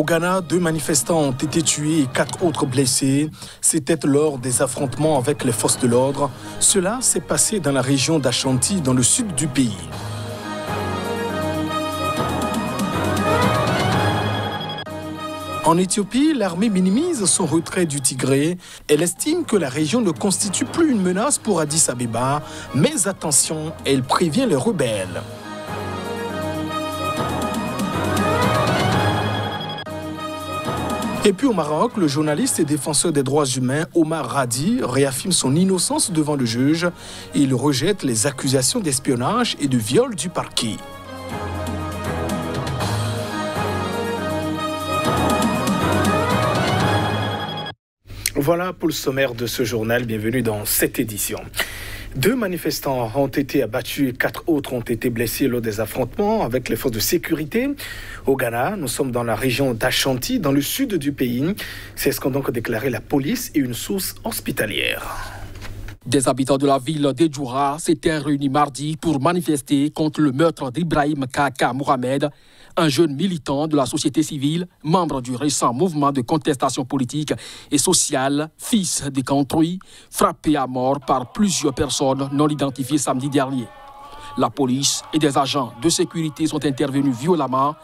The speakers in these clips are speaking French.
Au Ghana, 2 manifestants ont été tués et 4 autres blessés. C'était lors des affrontements avec les forces de l'ordre. Cela s'est passé dans la région d'Ashanti, dans le sud du pays. En Éthiopie, l'armée minimise son retrait du Tigré. Elle estime que la région ne constitue plus une menace pour Addis Abeba. Mais attention, elle prévient les rebelles. Et puis au Maroc, le journaliste et défenseur des droits humains Omar Radi réaffirme son innocence devant le juge. Il rejette les accusations d'espionnage et de viol du parquet. Voilà pour le sommaire de ce journal. Bienvenue dans cette édition. 2 manifestants ont été abattus et 4 autres ont été blessés lors des affrontements avec les forces de sécurité. Au Ghana, nous sommes dans la région d'Ashanti, dans le sud du pays. C'est ce qu'ont donc déclaré la police et une source hospitalière. Des habitants de la ville d'Edjoura s'étaient réunis mardi pour manifester contre le meurtre d'Ibrahim Kaka Mohamed, un jeune militant de la société civile, membre du récent mouvement de contestation politique et sociale, fils de Kantroui, frappé à mort par plusieurs personnes non identifiées samedi dernier. La police et des agents de sécurité sont intervenus violemment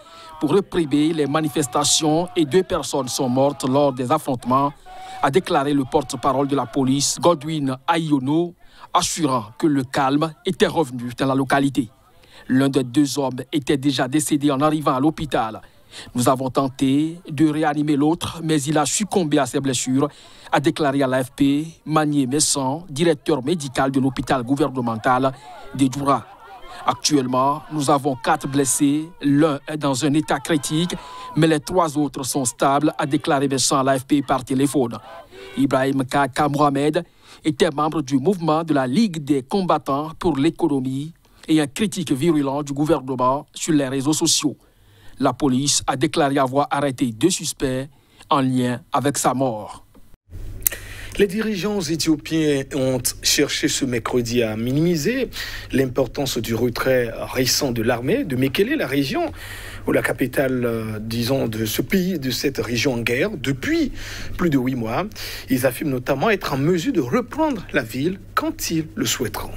pour réprimer les manifestations et 2 personnes sont mortes lors des affrontements, a déclaré le porte-parole de la police, Godwin Ayono, assurant que le calme était revenu dans la localité. L'un des 2 hommes était déjà décédé en arrivant à l'hôpital. Nous avons tenté de réanimer l'autre, mais il a succombé à ses blessures, a déclaré à l'AFP Manier Messan, directeur médical de l'hôpital gouvernemental d'Edjoura. Actuellement, nous avons 4 blessés, l'un est dans un état critique, mais les 3 autres sont stables, a déclaré Messan à l'AFP par téléphone. Ibrahim Kaka Mohamed était membre du mouvement de la Ligue des combattants pour l'économie et un critique virulent du gouvernement sur les réseaux sociaux. La police a déclaré avoir arrêté 2 suspects en lien avec sa mort. Les dirigeants éthiopiens ont cherché ce mercredi à minimiser l'importance du retrait récent de l'armée de Mekele, la région ou la capitale, de ce pays, de cette région en guerre, depuis plus de 8 mois. Ils affirment notamment être en mesure de reprendre la ville quand ils le souhaiteront.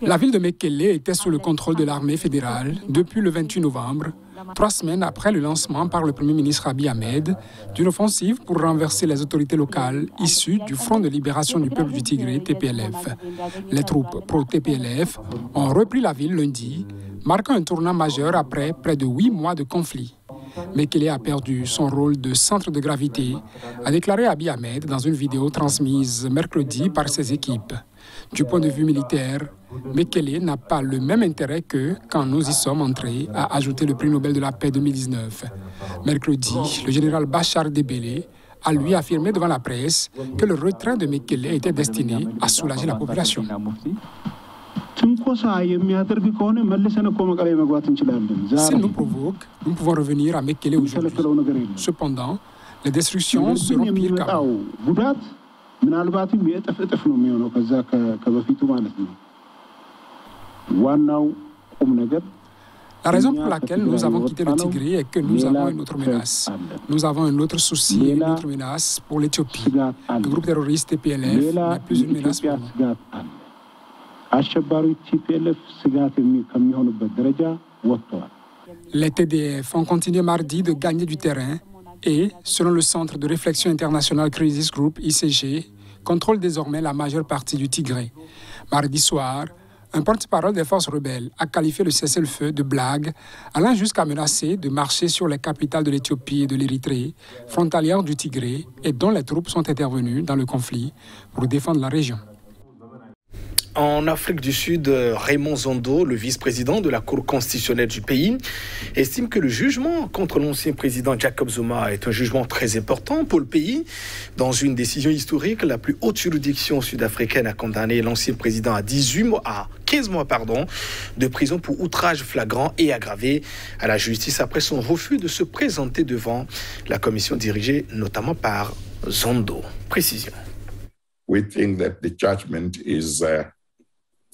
La ville de Mekele était sous le contrôle de l'armée fédérale depuis le 28 novembre, 3 semaines après le lancement par le Premier ministre Abiy Ahmed d'une offensive pour renverser les autorités locales issues du Front de libération du peuple du Tigré, TPLF. Les troupes pro-TPLF ont repris la ville lundi, marquant un tournant majeur après près de 8 mois de conflit. Mekele a perdu son rôle de centre de gravité, a déclaré Abiy Ahmed dans une vidéo transmise mercredi par ses équipes. Du point de vue militaire, Mekele n'a pas le même intérêt que quand nous y sommes entrés, a ajouté le prix Nobel de la paix 2019. Mercredi, le général Bachar Debele a lui affirmé devant la presse que le retrait de Mekele était destiné à soulager la population. S'il nous provoque, nous pouvons revenir à Mekele aujourd'hui. Cependant, les destructions seront pires qu'avant. La raison pour laquelle nous avons quitté le Tigré est que nous avons une autre menace. Nous avons un autre souci et une autre menace pour l'Éthiopie. Le groupe terroriste TPLF n'est plus une menace pour nous. Les TDF ont continué mardi de gagner du terrain et, selon le Centre de réflexion internationale Crisis Group, ICG, contrôle désormais la majeure partie du Tigré. Mardi soir, un porte-parole des forces rebelles a qualifié le cessez-le-feu de blague, allant jusqu'à menacer de marcher sur les capitales de l'Éthiopie et de l'Érythrée, frontalières du Tigré, et dont les troupes sont intervenues dans le conflit pour défendre la région. En Afrique du Sud, Raymond Zondo, le vice-président de la Cour constitutionnelle du pays, estime que le jugement contre l'ancien président Jacob Zuma est un jugement très important pour le pays. Dans une décision historique, la plus haute juridiction sud-africaine a condamné l'ancien président à 15 mois de prison pour outrage flagrant et aggravé à la justice après son refus de se présenter devant la commission dirigée notamment par Zondo. Précision. We think that the judgment is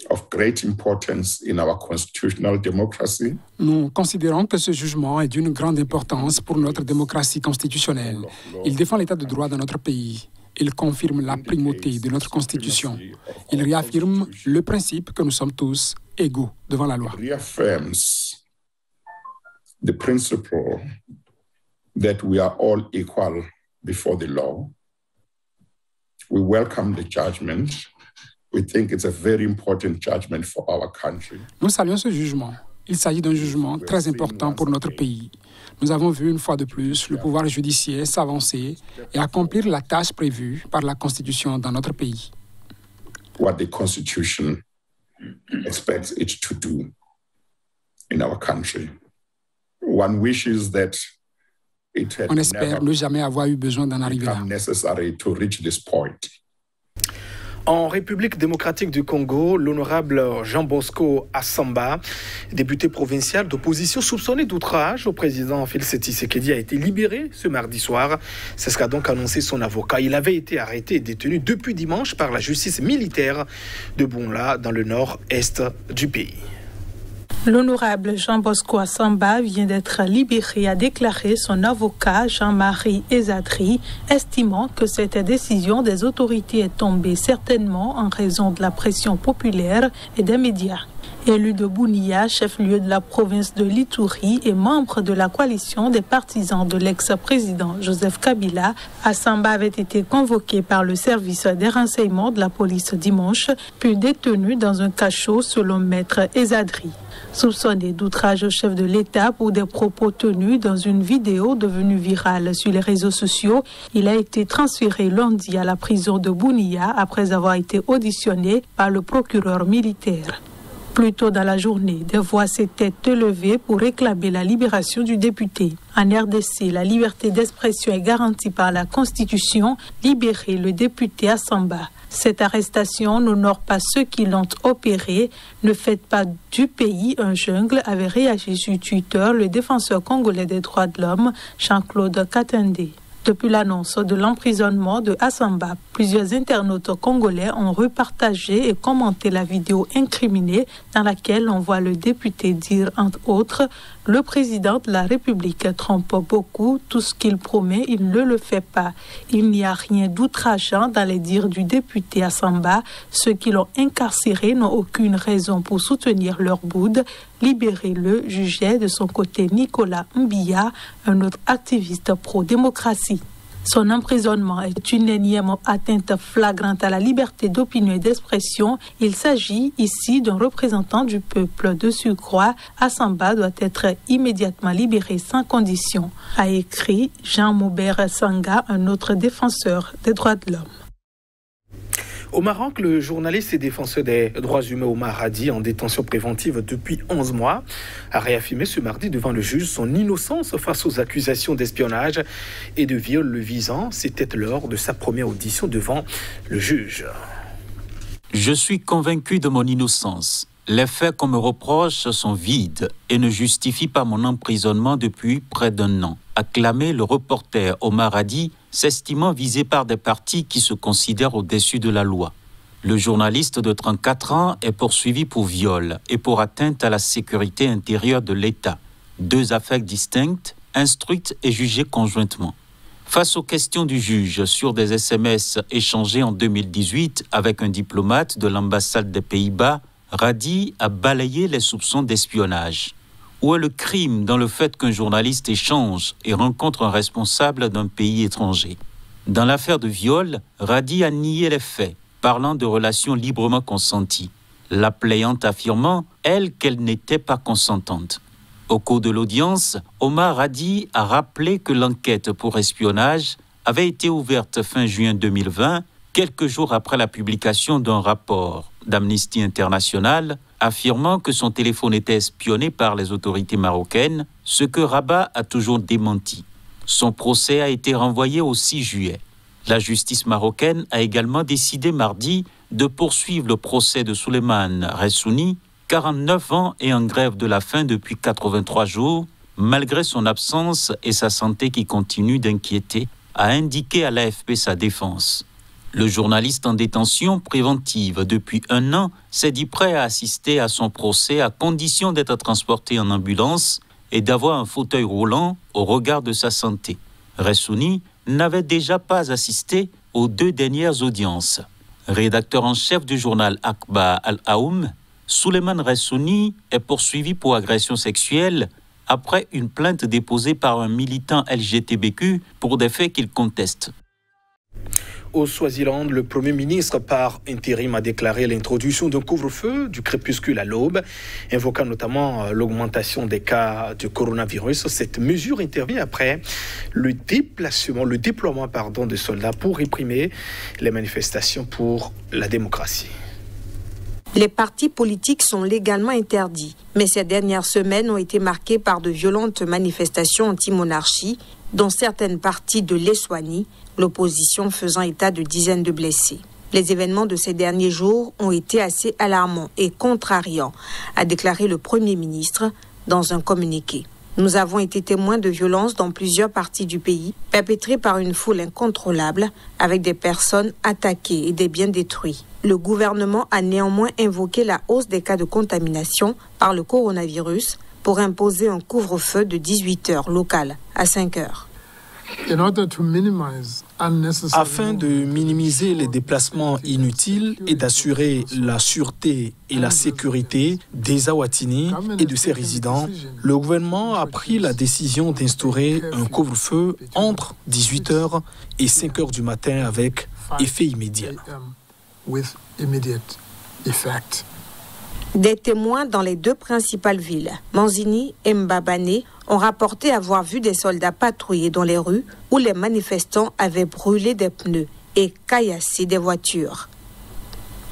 of great importance in our constitutional democracy. Nous considérons que ce jugement est d'une grande importance pour notre démocratie constitutionnelle. Il défend l'état de droit dans notre pays. Il confirme la primauté de notre Constitution. Il réaffirme le principe que nous sommes tous égaux devant la loi. It reaffirms the principle that we are all equal before the law. We welcome the judgment. We think it's a very important judgment for our country. Nous saluons ce jugement. Il s'agit d'un jugement très important pour notre pays. Nous avons vu une fois de plus le pouvoir judiciaire s'avancer et accomplir la tâche prévue par la Constitution dans notre pays. What the Constitution expects it to do in our country. One wishes that it had On espère ne jamais avoir eu besoin d'en arriver là. become necessary to reach this point. En République démocratique du Congo, l'honorable Jean Bosco Assamba, député provincial d'opposition soupçonné d'outrage au président Félix Tshisekedi, a été libéré ce mardi soir. C'est ce qu'a donc annoncé son avocat. Il avait été arrêté et détenu depuis dimanche par la justice militaire de Bonla, dans le nord-est du pays. L'honorable Jean Bosco Assamba vient d'être libéré, a déclaré son avocat Jean-Marie Ezadri, estimant que cette décision des autorités est tombée certainement en raison de la pression populaire et des médias. Élu de Bunia, chef-lieu de la province de l'Ituri et membre de la coalition des partisans de l'ex-président Joseph Kabila, Assamba avait été convoqué par le service des renseignements de la police dimanche, puis détenu dans un cachot selon maître Ezadri. Soupçonné d'outrage au chef de l'État pour des propos tenus dans une vidéo devenue virale sur les réseaux sociaux, il a été transféré lundi à la prison de Bunia après avoir été auditionné par le procureur militaire. Plus tôt dans la journée, des voix s'étaient élevées pour réclamer la libération du député. En RDC, la liberté d'expression est garantie par la Constitution. Libérer le député Assamba. Cette arrestation n'honore pas ceux qui l'ont opéré. Ne faites pas du pays un jungle, avait réagi sur Twitter le défenseur congolais des droits de l'homme, Jean-Claude Katende. Depuis l'annonce de l'emprisonnement de Assamba, plusieurs internautes congolais ont repartagé et commenté la vidéo incriminée dans laquelle on voit le député dire, entre autres, « Le président de la République trompe beaucoup, tout ce qu'il promet, il ne le fait pas. Il n'y a rien d'outrageant dans les dires du député Assamba. Ceux qui l'ont incarcéré n'ont aucune raison pour soutenir leur boude. Libérez-le », jugeait de son côté Nicolas Mbiya, un autre activiste pro-démocratie. Son emprisonnement est une énième atteinte flagrante à la liberté d'opinion et d'expression. Il s'agit ici d'un représentant du peuple. De surcroît, Assamba doit être immédiatement libéré sans condition, a écrit Jean-Maubert Sanga, un autre défenseur des droits de l'homme. Au Maroc, le journaliste et défenseur des droits humains Omar Hadi, en détention préventive depuis 11 mois, a réaffirmé ce mardi devant le juge son innocence face aux accusations d'espionnage et de viol le visant. C'était lors de sa première audition devant le juge. Je suis convaincu de mon innocence. Les faits qu'on me reproche sont vides et ne justifient pas mon emprisonnement depuis près d'1 an, a clamé le reporter Omar Hadi, s'estimant visé par des partis qui se considèrent au-dessus de la loi. Le journaliste de 34 ans est poursuivi pour viol et pour atteinte à la sécurité intérieure de l'État. 2 affaires distinctes, instruites et jugées conjointement. Face aux questions du juge sur des SMS échangés en 2018 avec un diplomate de l'ambassade des Pays-Bas, Hadi a balayé les soupçons d'espionnage. Où est le crime dans le fait qu'un journaliste échange et rencontre un responsable d'un pays étranger? Dans l'affaire de viol, Hadi a nié les faits, parlant de relations librement consenties. La plaignante affirmant, elle, qu'elle n'était pas consentante. Au cours de l'audience, Omar Hadi a rappelé que l'enquête pour espionnage avait été ouverte fin juin 2020, quelques jours après la publication d'un rapport d'Amnesty International affirmant que son téléphone était espionné par les autorités marocaines, ce que Rabat a toujours démenti. Son procès a été renvoyé au 6 juillet. La justice marocaine a également décidé mardi de poursuivre le procès de Souleymane Ressouni, 49 ans et en grève de la faim depuis 83 jours, malgré son absence et sa santé qui continue d'inquiéter, a indiqué à l'AFP sa défense. Le journaliste en détention préventive depuis 1 an s'est dit prêt à assister à son procès à condition d'être transporté en ambulance et d'avoir un fauteuil roulant au regard de sa santé. Ressouni n'avait déjà pas assisté aux 2 dernières audiences. Rédacteur en chef du journal Akhbar Al-Aoum, Souleymane Ressouni est poursuivi pour agression sexuelle après une plainte déposée par un militant LGTBQ pour des faits qu'il conteste. Au Swaziland, le Premier ministre par intérim a déclaré l'introduction d'un couvre-feu du crépuscule à l'aube, invoquant notamment l'augmentation des cas de coronavirus. Cette mesure intervient après le déploiement de soldats pour réprimer les manifestations pour la démocratie. Les partis politiques sont légalement interdits, mais ces dernières semaines ont été marquées par de violentes manifestations anti-monarchie, dont certaines parties de l'Eswatini, l'opposition faisant état de dizaines de blessés. Les événements de ces derniers jours ont été assez alarmants et contrariants, a déclaré le Premier ministre dans un communiqué. Nous avons été témoins de violences dans plusieurs parties du pays, perpétrées par une foule incontrôlable, avec des personnes attaquées et des biens détruits. Le gouvernement a néanmoins invoqué la hausse des cas de contamination par le coronavirus pour imposer un couvre-feu de 18 heures local à 5 heures. Afin de minimiser les déplacements inutiles et d'assurer la sûreté et la sécurité des Awatini et de ses résidents, le gouvernement a pris la décision d'instaurer un couvre-feu entre 18h et 5h du matin avec effet immédiat. Des témoins dans les 2 principales villes, Manzini et Mbabane, ont rapporté avoir vu des soldats patrouiller dans les rues où les manifestants avaient brûlé des pneus et caillassé des voitures.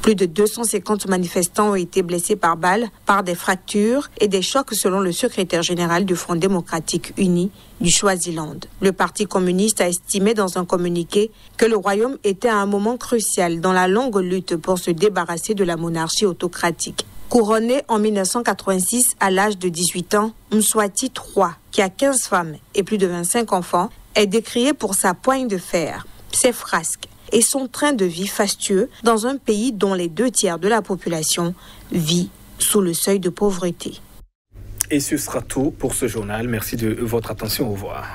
Plus de 250 manifestants ont été blessés par balles, par des fractures et des chocs selon le secrétaire général du Front démocratique uni du Swaziland. Le Parti communiste a estimé dans un communiqué que le royaume était à un moment crucial dans la longue lutte pour se débarrasser de la monarchie autocratique. Couronné en 1986 à l'âge de 18 ans, Mswati III, qui a 15 femmes et plus de 25 enfants, est décrié pour sa poigne de fer, ses frasques et son train de vie fastueux dans un pays dont les 2 tiers de la population vit sous le seuil de pauvreté. Et ce sera tout pour ce journal. Merci de votre attention. Au revoir.